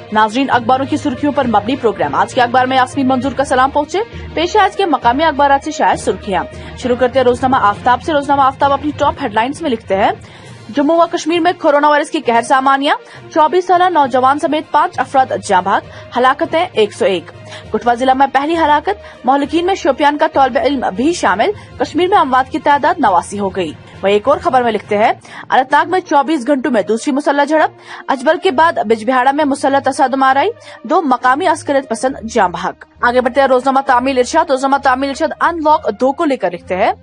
नाजरीन, अखबारों की सुर्खियों पर मबनी प्रोग्राम आज के अखबार में यास्मीन मंजूर का सलाम पहुंचे। पेश है आज के मकामी अखबार से शायद सुर्खियां। शुरू करते हैं रोजनामा आफ्ताब से। रोजनामा आफ्ताब अपनी टॉप हेडलाइंस में लिखते हैं, जम्मू व कश्मीर में कोरोना वायरस की कहर सामान्य, 24 साल नौजवान समेत 5 अफराद जाँ भाग, हलाकतें 101। कठुआ जिला में पहली हलाकत, मोहल्लिकीन में शोपियान का तौलबे इल्म भी शामिल, कश्मीर में अमवात की तादाद 89 हो गई। वही एक और खबर में लिखते हैं, अनंतनाग में 24 घंटों में दूसरी मुसल्लह झड़प, अजबल के बाद बिजबिहाड़ा में मुसल्लह तसादुम आराई, 2 मकामी अस्करियत पसंद जाँ भाग। आगे बढ़ते हैं रोजनामा तामील इरशाद। रोजनामा तामील इरशाद अनलॉक 2 को लेकर लिखते हैं,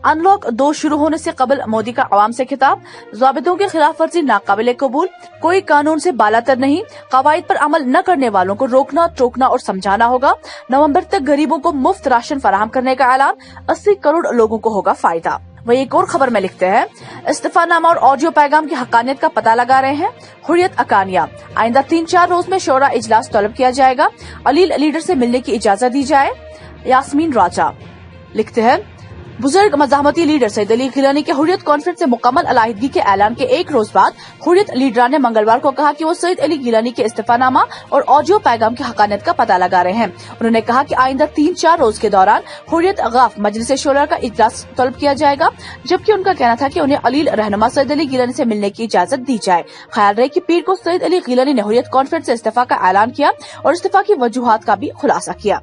अनलॉक 2 शुरू होने से कबल मोदी का आवाम से खिताब, ज़ाबितों की खिलाफ वर्जी नाकाबिले कबूल, कोई कानून से बालातर नहीं, कवायद पर अमल न करने वालों को रोकना, टोकना और समझाना होगा। नवंबर तक गरीबों को मुफ्त राशन फराहम करने का ऐलान, 80 करोड़ लोगों को होगा फायदा। वही एक और खबर में लिखते हैं, इस्तीफानामा और ऑडियो पैगाम की हकानियत का पता लगा रहे हैं हुर्रियत अकानिया, आइंदा 3-4 रोज में शोरा इजलास तलब किया जाएगा, अलील लीडर से मिलने की इजाजत दी जाए। यास्मीन राजा लिखते हैं, बुजुर्ग मज़ाहमती लीडर सईद अली गिलानी के हुर्रियत कॉन्फ्रेंस से मुकम्मल अलहदगी के ऐलान के एक रोज बाद हुर्रियत लीडरान ने मंगलवार को कहा कि वो सईद अली गिलानी के इस्तीफानामा और ऑडियो पैगाम की हकानियत का पता लगा रहे हैं। उन्होंने कहा कि आइंदा 3-4 रोज के दौरान हुर्रियत गफ मजलिस शोरा का इजलास तलब किया जाएगा, जबकि उनका कहना था कि उन्हें अलील रहनुमा सईद अली गिलानी से मिलने की इजाजत दी जाए। ख्याल रहे कि पीर को सईद अली गिलानी ने हुर्रियत कॉन्फ्रेंस से इस्तीफा का ऐलान किया और इस्तीफा की वजूहात का भी खुलासा किया।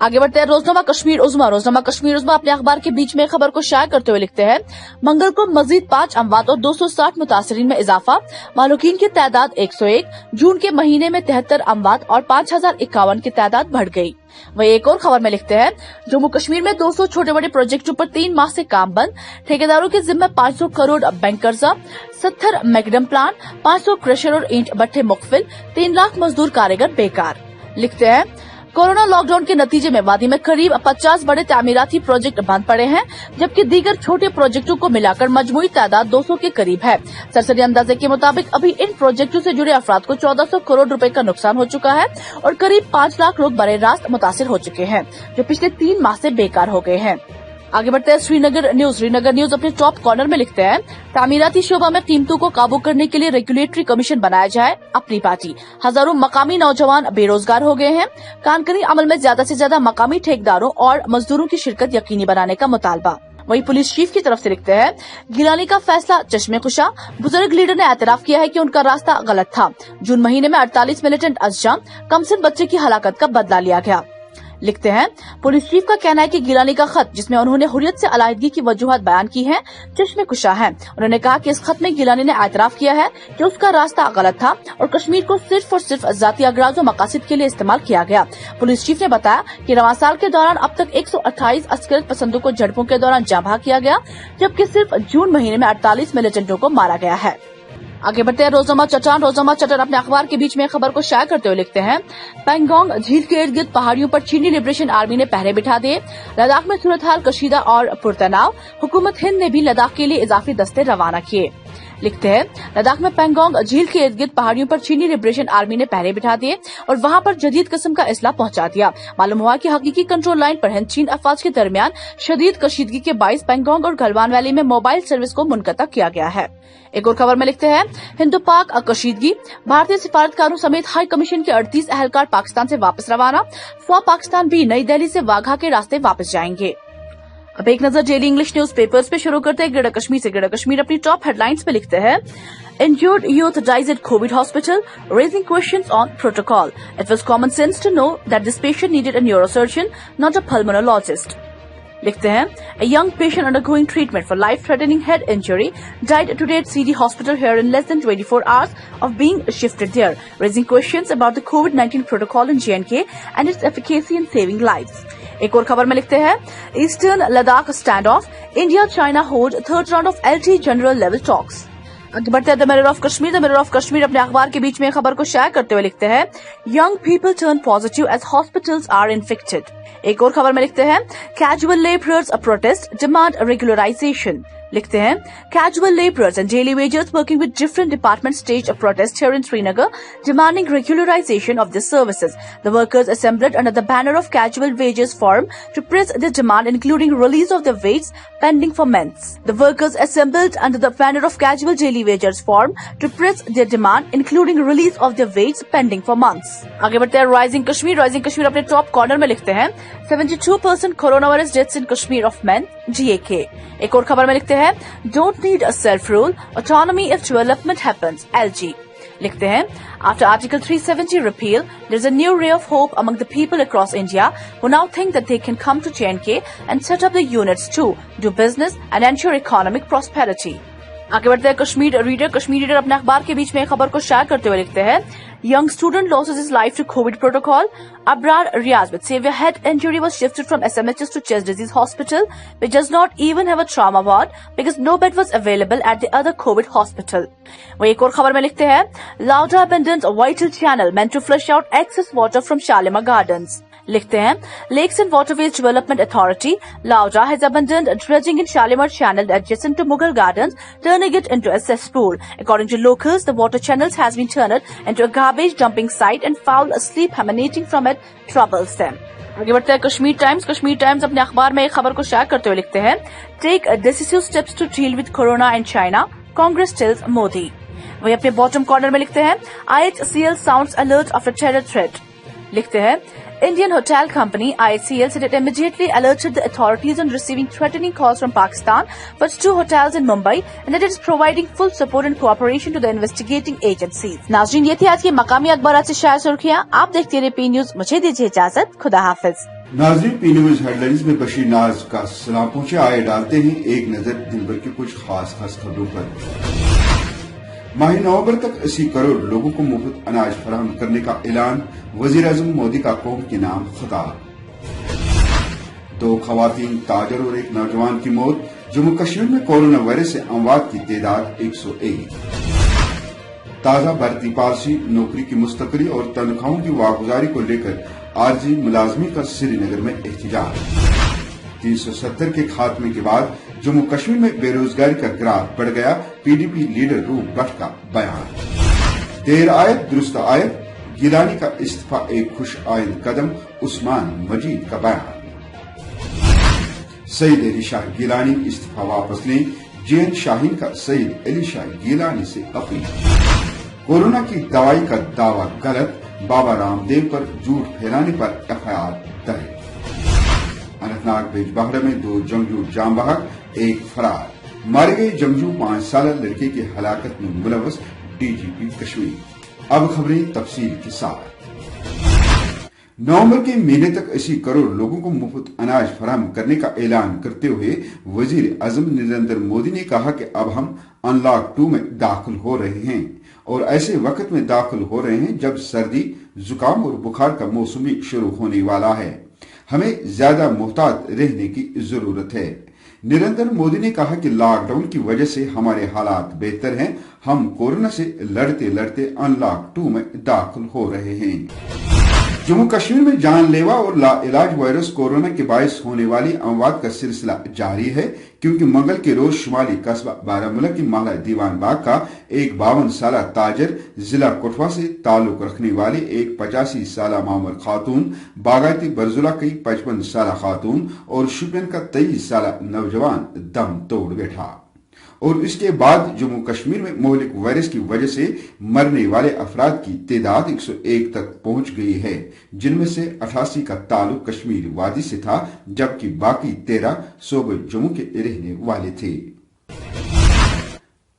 आगे बढ़ते हैं रोजनामा कश्मीर उज़्मा। रोजनामा कश्मीर उज़्मा अपने अखबार के बीच में खबर को शाया करते हुए लिखते हैं, मंगल को मजीद 5 अमवात और 260 मुतासरीन में इजाफा, मालूकीन की तादाद 101, जून के महीने में 73 अमवात और 5051 की तादाद बढ़ गई। वही एक और खबर में लिखते हैं, जम्मू कश्मीर में 200 छोटे बड़े प्रोजेक्टों पर 3 माह से काम बंद, ठेकेदारों के जिम्मे 500 करोड़ बैंक कर्जा, 70 मैगडम प्लांट, 500 क्रशर और ईंट भट्ठे मुख्फिल, 3 लाख मजदूर कारीगर बेकार। लिखते हैं, कोरोना लॉकडाउन के नतीजे में वादी में करीब 50 बड़े तामीराती प्रोजेक्ट बंद पड़े हैं, जबकि दीगर छोटे प्रोजेक्टों को मिलाकर मजमूई तादाद 200 के करीब है। सरसरी अंदाजे के मुताबिक अभी इन प्रोजेक्टों से जुड़े अफराद को 1400 करोड़ रुपए का नुकसान हो चुका है और करीब 5 लाख लोग बरे रास्त मुतासिर हो चुके हैं, जो पिछले 3 माह से बेकार हो गए हैं। आगे बढ़ते हैं श्रीनगर न्यूज। श्रीनगर न्यूज अपने टॉप कॉर्नर में लिखते हैं, तामीराती शोबा में कीमतों को काबू करने के लिए रेगुलेटरी कमीशन बनाया जाए, अपनी पार्टी। हजारों मकामी नौजवान बेरोजगार हो गए हैं, कानकनी अमल में ज्यादा से ज्यादा मकामी ठेकेदारों और मजदूरों की शिरकत यकीनी बनाने का मुतालबा। वही पुलिस चीफ की तरफ से लिखते हैं, गिलानी का फैसला चश्मे खुशा, बुजुर्ग लीडर ने एतराफ किया है कि उनका रास्ता गलत था। जून महीने में 48 मिलिटेंट अज़जाम कमसिन बच्चे की हलाकत का बदला लिया गया। लिखते हैं, पुलिस चीफ का कहना है कि गिलानी का खत, जिसमें उन्होंने हुर्रियत से अलहदगी की वजूहत बयान की है, चश्मे कुशा है। उन्होंने कहा कि इस खत में गिलानी ने एतराफ किया है कि उसका रास्ता गलत था और कश्मीर को सिर्फ और सिर्फ जाती अगराज और मकासद के लिए इस्तेमाल किया गया। पुलिस चीफ ने बताया कि रवां साल के दौरान अब तक 128 अस्करियत पसंदों को झड़पों के दौरान जाँ भाग किया गया, जबकि सिर्फ जून महीने में 48 मिलिटेंटों को मारा गया है। आगे बढ़ते हैं रोजनामा चट्टान। रोजनामा चट्टान अपने अखबार के बीच में खबर को शाया करते हुए लिखते हैं, पैंगोंग झील के इर्द गिर्द पहाड़ियों पर चीनी लिबरेशन आर्मी ने पहरे बिठा दिए, लद्दाख में सूरत हाल कशीदा और पुरतनाव, हुकूमत हिंद ने भी लद्दाख के लिए इजाफी दस्ते रवाना किए। लिखते हैं, लद्दाख में पैंगोंग झील के इर्द गिर्द पहाड़ियों पर चीनी लिबरेशन आर्मी ने पहरे बिठा दिए और वहां पर जदीद किस्म का इसलाह पहुंचा दिया। मालूम हुआ कि हकीकी कंट्रोल लाइन पर हिंद चीन अफवाज के दरमियान शदीद कशीदगी के बाइस पैंगोंग और गलवान वैली में मोबाइल सर्विस को मुनक़ता किया गया है। एक और खबर में लिखते हैं, हिंदू पाक कशीदगी, भारतीय सिफारतकारों समेत हाई कमीशन के 38 अहलकार पाकिस्तान से वापस रवाना, पाकिस्तान भी नई दिल्ली से वाघा के रास्ते वापस जाएंगे। अब एक नजर डेली इंग्लिश न्यूज पेपर्स पे शुरू करते हैं ग्रेटर कश्मीर से। ग्रेटर कश्मीर अपनी टॉप हेडलाइंस पे लिखते हैं, Injured youth dies at COVID hospital, raising questions on protocol. It was common sense to know that this patient needed a neurosurgeon, not a pulmonologist. लिखते हैं, a young patient undergoing treatment for life-threatening head injury died today at CD hospital here in less than 24 hours of being shifted there, raising questions about the COVID-19 protocol in J&K and its efficacy in saving lives. एक और खबर में लिखते हैं, eastern Ladakh stand of, India China hold third round of LT general level talks. आगे बढ़ते हैं the mirror of Kashmir. The mirror of Kashmir अपने अखबार के बीच में खबर को शाया करते हुए लिखते हैं, young people turn positive as hospitals are infected. एक और खबर में लिखते हैं, casual labourers protest demand regularisation. लिखते हैं casual laborers and daily wagers working with different departments staged a protest here in Srinagar demanding regularization of their services. The workers assembled under the banner of Casual Wages Forum to press their demand including release of their wages pending for months. The workers assembled under the banner of Casual Daily Wagers Forum to press their demand including release of their wages pending for months. आगे बढ़ते हैं Rising Kashmir अपने top corner में लिखते हैं 72% corona virus deaths in Kashmir of main GAK. एक और खबर में लिखते हैं Don't need a self-rule, autonomy if development happens, LG. लिखते हैं After Article 370 repeal, there is a new ray of hope among the people across India who now think that they can come to J&K and set up the units to do business and ensure economic prosperity. आगे बढ़ते हैं Kashmir reader अपने अखबार के बीच में खबर को share करते हुए लिखते हैं Young student loses his life to COVID protocol. Abrar Riaz with severe head injury was shifted from SMHS to Chest Disease Hospital, which does not even have a trauma ward because no bed was available at the other COVID hospital. वो एक और खबर में लिखते हैं Lauda abandons a vital channel meant to flush out excess water from Shalimar Gardens. लिखते हैं Lakes and Waterways Development Authority, Lauda has abandoned dredging in Shalimar Channel adjacent to Mughal Gardens, turning it into a cesspool. According to locals, the water channels has been turned into a garbage dumping site and foul sleep emanating from it troubles them. आगे बढ़ते हैं Kashmir times अपने अखबार में एक खबर को share करते हुए लिखते हैं Take decisive steps to deal with corona in China, Congress tells Modi. वही अपने बॉटम कॉर्नर में लिखते हैं IHCL sounds alert after terror threat. लिखते हैं Indian hotel company IHCL said it immediately alerted the authorities on receiving threatening calls from Pakistan for its 2 hotels in Mumbai and that it is providing full support and cooperation to the investigating agencies. नाज़रीन, ये थी आज की मकामी अखबारात से शायर सुर्खियां. आप देखते रहिए पी न्यूज. मुझे दीजिए इजाजत. खुदा हाफिज. नाज़रीन, पी न्यूज हेडलाइंस में बशीर नाज का सलाम पहुंचे. आए डालते हैं एक नजर दिन भर की कुछ खास खबरों पर. माह नवंबर तक 80 करोड़ लोगों को मुफ्त अनाज फराहम करने का ऐलान. वजीर आजम मोदी का कौम के नाम खिताब. 2 खवातीन ताजर और एक नौजवान की मौत. जम्मू कश्मीर में कोरोना वायरस से अमवात की तादाद 101. ताजा भर्ती पॉलिसी, नौकरी की मुस्तकली और तनख्वाहों की वागुजारी को लेकर आरजी मुलाजमी का श्रीनगर में एहतजाज. 370 के खात्मे के बाद जम्मू कश्मीर में बेरोजगारी का ग्राफ बढ़ गया. PDP लीडर रूप भट्ट का बयान. देर आयत दुरुस्त आयत, गिलानी का इस्तीफा एक खुश आइंद कदम, उस्मान मजीद का बयान. सईद अली शाह गिलानी इस्तीफा वापस लें, JN शाहीन का सईद अली शाह गिलानी से अपील. कोरोना की दवाई का दावा गलत, बाबा रामदेव पर झूठ फैलाने पर FIR दर्ज. अनंतनाग बिजबहरा में 2 जंगजू जाम बहक, एक फरार. मारे गए जंगजू 5 साल लड़के की हलाकत में मुलव्वस DGP कश्मीर. अब खबरें तफसील के साथ. नवंबर के महीने तक 80 करोड़ लोगों को मुफ्त अनाज फराहम करने का ऐलान करते हुए वजीर आजम नरेंद्र मोदी ने कहा कि अब हम अनलॉक 2 में दाखिल हो रहे हैं और ऐसे वक्त में दाखिल हो रहे हैं जब सर्दी, जुकाम और बुखार का मौसम भी शुरू होने वाला है. हमें ज्यादा मुहतात रहने की जरूरत है. नरेंद्र मोदी ने कहा कि लॉकडाउन की वजह से हमारे हालात बेहतर हैं. हम कोरोना से लड़ते लड़ते अनलॉक 2 में दाखिल हो रहे हैं. जम्मू कश्मीर में जानलेवा और लाइलाज वायरस कोरोना के बायस होने वाली अमवात का सिलसिला जारी है, क्योंकि मंगल के रोज शुमाली कस्बा बारामूला की महला दीवान बाग का एक 52 साल ताजर, जिला कठुआ से ताल्लुक रखने वाली एक 85 साल मामर खातून, बागायती बरजुला की 55 साल खातून और शुपियन का 23 साल नौजवान दम तोड़ बैठा. और इसके बाद जम्मू कश्मीर में मोहलिक वायरस की वजह से मरने वाले अफराद की तादाद 101 तक पहुंच गई है, जिनमें से 88 का ताल्लुक कश्मीर वादी से था, जबकि बाकी 13 सूबे जम्मू के रहने वाले थे.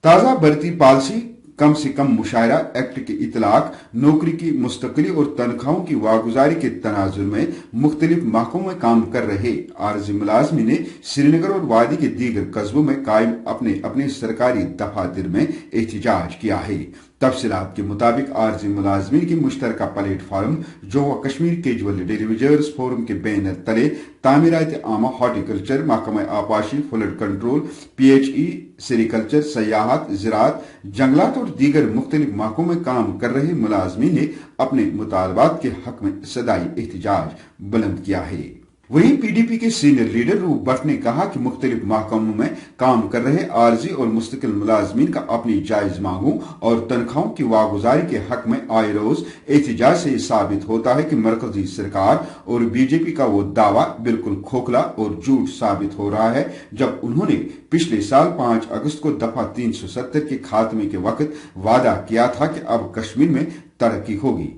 ताजा भर्ती पॉलिसी, कम से कम मुशायरा एक्ट के इतलाक, नौकरी की मुस्तकली और तनख्वाहों की वागुजारी के तनाजुर में मुख्तलिफ महकमों में काम कर रहे आरजी मुलाजमी ने श्रीनगर और वादी के दीगर कस्बों में कायम अपने अपने सरकारी दफातर में एहतजाज किया है. तफसीलात के मुताबिक आरजी मुलाजमीन की मुश्तरका platform Jammu Kashmir casual daily wagers forum के बैनर तले तामीरात आमा, हॉर्टिकल्चर, महकमा आपाशी, फ्लड कंट्रोल, PHE, सेरिकल्चर, सयाहत, ज़राअत, जंगलात और दीगर मुख्तलिफ महकमों में काम कर रहे मुलाजमीन ने अपने मुतालबात के हक में सदाई एहतजाज बुलंद किया है. वहीं पीडीपी के सीनियर लीडर रूप भट्ट ने कहा कि मुख्तलिफ महकमों में काम कर रहे आरजी और मुस्तकिल मुलाजमीन का अपनी जायज मांगों और तनख्वाहों की वागुजारी के हक में आए रोज एहतजाज से साबित होता है कि मरकजी सरकार और बीजेपी का वो दावा बिल्कुल खोखला और झूठ साबित हो रहा है, जब उन्होंने पिछले साल 5 अगस्त को दफा 370 के खात्मे के वक्त वादा किया था कि अब कश्मीर में तरक्की होगी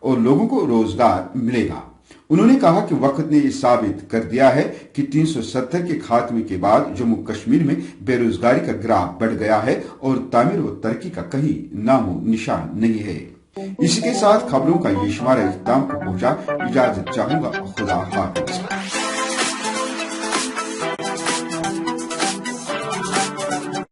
और लोगों को रोजगार मिलेगा। उन्होंने कहा कि वक्त ने यह साबित कर दिया है कि 370 के खात्मे के बाद जम्मू कश्मीर में बेरोजगारी का ग्राफ बढ़ गया है और तामीर व तरक्की का कहीं नामो निशान नहीं है। इसी के साथ खबरों का ये शुमारा इख्तिताम को पहुंचा। इजाजत चाहूंगा। खुदा हाफिज।